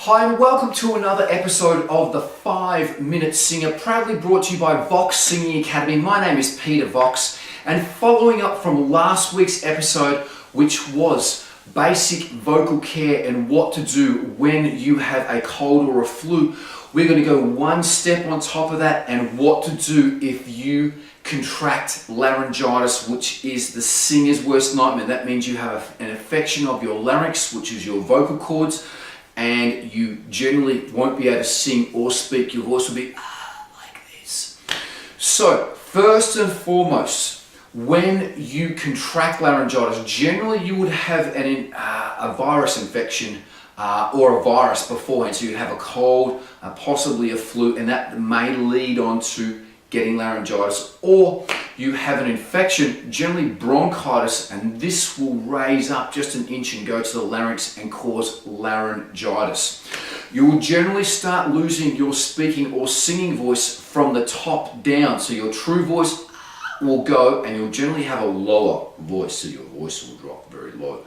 Hi and welcome to another episode of the 5-Minute Singer, proudly brought to you by Vox Singing Academy. My name is Peter Vox, and following up from last week's episode, which was basic vocal care and what to do when you have a cold or a flu, we're going to go one step on top of that and what to do if you contract laryngitis, which is the singer's worst nightmare. That means you have an infection of your larynx, which is your vocal cords, and you generally won't be able to sing or speak. Your voice will be like this. So first and foremost, when you contract laryngitis, generally you would have a virus infection or a virus beforehand. So you have a cold, possibly a flu, and that may lead on to getting laryngitis, or you have an infection, generally bronchitis, and this will raise up just an inch and go to the larynx and cause laryngitis. You will generally start losing your speaking or singing voice from the top down, so your true voice will go and you'll generally have a lower voice, so your voice will drop very low.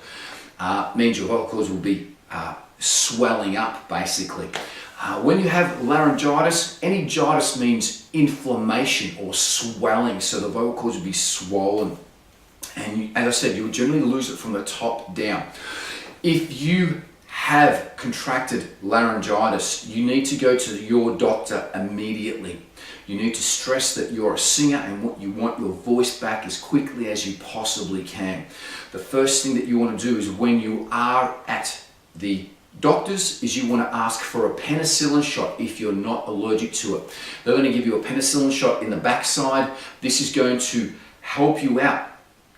Means your vocal cords will be swelling up basically. When you have laryngitis, any gitis means inflammation or swelling, so the vocal cords will be swollen. And as I said, you'll generally lose it from the top down. If you have contracted laryngitis, you need to go to your doctor immediately. You need to stress that you're a singer and you want your voice back as quickly as you possibly can. The first thing that you want to do is when you are at the doctors is you want to ask for a penicillin shot if you're not allergic to it. They're going to give you a penicillin shot in the backside. This is going to help you out.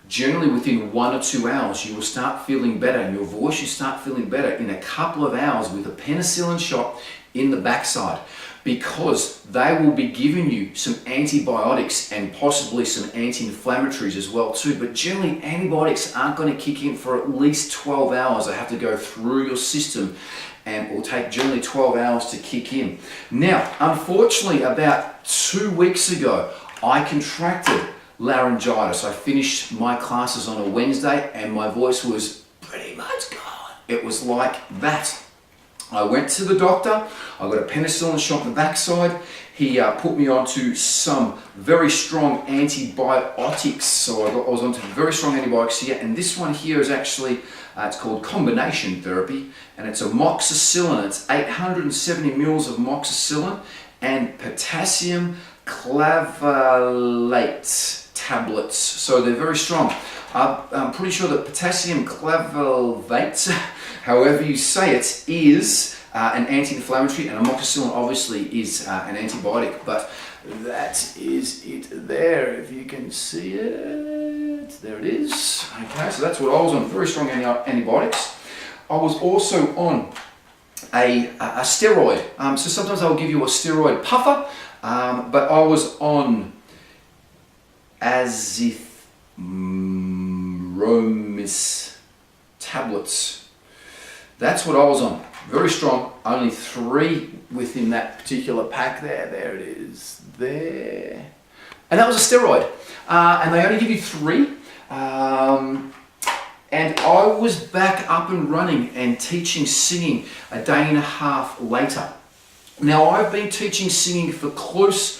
Generally within 1 or 2 hours you will start feeling better, and your voice will start feeling better in a couple of hours with a penicillin shot in the backside, because they will be giving you some antibiotics and possibly some anti-inflammatories as well too. But generally antibiotics aren't going to kick in for at least 12 hours. They have to go through your system and it will take generally 12 hours to kick in. Now, unfortunately, about 2 weeks ago, I contracted laryngitis. I finished my classes on a Wednesday and my voice was pretty much gone. It was like that. I went to the doctor, I got a penicillin shot in the backside. He put me onto some very strong antibiotics. So I was onto very strong antibiotics here, and this one here is actually, it's called combination therapy, and it's amoxicillin. It's 870 mils of amoxicillin and potassium clavalate tablets. So they're very strong. I'm pretty sure that potassium clavalate, however you say it, is an anti-inflammatory, and amoxicillin obviously is an antibiotic, but that is it there, if you can see it. There it is. Okay, so that's what I was on, very strong antibiotics. I was also on a steroid. So sometimes I'll give you a steroid puffer, but I was on azithromycin tablets. That's what I was on. Very strong. Only 3 within that particular pack there. There it is. There. And that was a steroid. And they only give you 3. And I was back up and running and teaching singing a day and a half later. Now, I've been teaching singing for close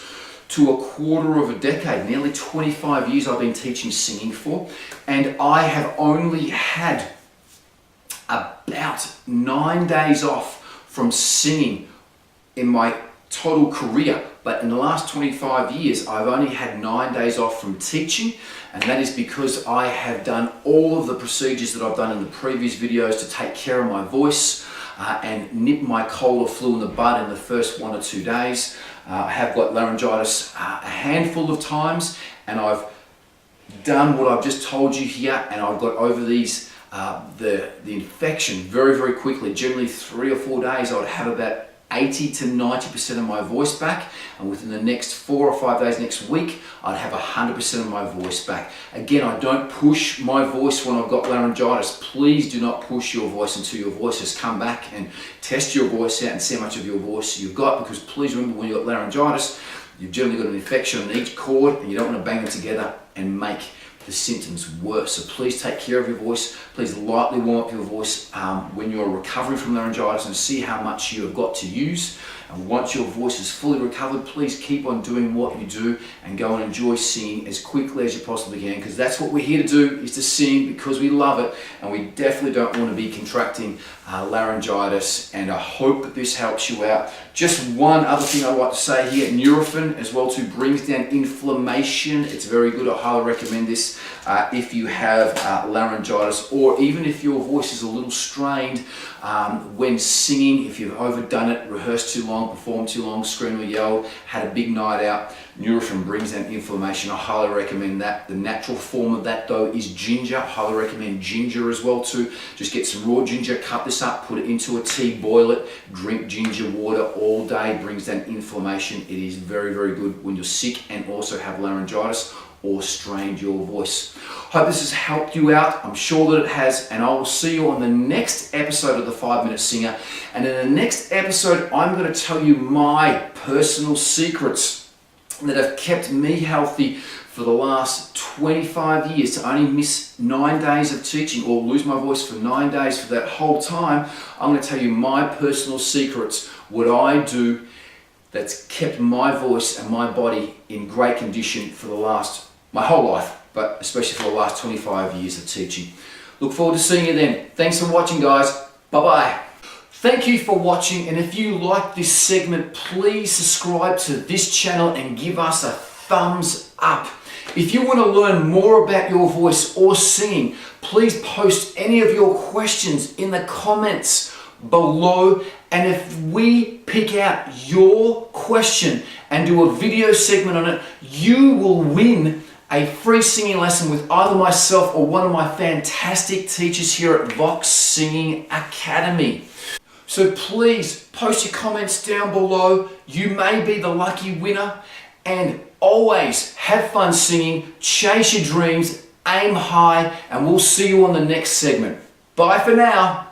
to a quarter of a decade, nearly 25 years I've been teaching singing for, and I have only had about 9 days off from singing in my total career. But in the last 25 years, I've only had 9 days off from teaching, and that is because I have done all of the procedures that I've done in the previous videos to take care of my voice and nip my cold or flu in the bud in the first 1 or 2 days. I have got laryngitis a handful of times, and I've done what I've just told you here, and I've got over these the infection very, very quickly. Generally 3 or 4 days I would have about 80 to 90% of my voice back, and within the next 4 or 5 days next week I'd have 100% of my voice back. Again, I don't push my voice when I've got laryngitis. Please do not push your voice until your voice has come back, and test your voice out and see how much of your voice you've got, because please remember, when you've got laryngitis, you've generally got an infection on each cord and you don't want to bang them together and make the symptoms worse. So please take care of your voice. Please lightly warm up your voice when you're recovering from laryngitis and see how much you have got to use. And once your voice is fully recovered, please keep on doing what you do and go and enjoy singing as quickly as you possibly can, because that's what we're here to do, is to sing because we love it, and we definitely don't want to be contracting laryngitis. And I hope that this helps you out. Just one other thing I'd like to say here, Nurofen as well too brings down inflammation. It's very good. I highly recommend this if you have laryngitis, or even if your voice is a little strained when singing, if you've overdone it, rehearsed too long, performed too long, screamed or yelled, had a big night out. Nurofen brings down inflammation. I highly recommend that. The natural form of that though is ginger. I highly recommend ginger as well too. Just get some raw ginger, cut this up, put it into a tea, boil it, drink ginger water all day. Brings down inflammation. It is very, very good when you're sick and also have laryngitis or strained your voice. Hope this has helped you out. I'm sure that it has, and I will see you on the next episode of the 5 Minute Singer. And in the next episode, I'm going to tell you my personal secrets that have kept me healthy for the last 25 years, to only miss 9 days of teaching or lose my voice for 9 days for that whole time. I'm going to tell you my personal secrets, what I do that's kept my voice and my body in great condition for my whole life, but especially for the last 25 years of teaching. Look forward to seeing you then. Thanks for watching, guys. Bye-bye. Thank you for watching, and if you like this segment, please subscribe to this channel and give us a thumbs up. If you want to learn more about your voice or singing, please post any of your questions in the comments below, and if we pick out your question and do a video segment on it, you will win a free singing lesson with either myself or one of my fantastic teachers here at Vox Singing Academy. So please post your comments down below. You may be the lucky winner, and always have fun singing, chase your dreams, aim high, and we'll see you on the next segment. Bye for now.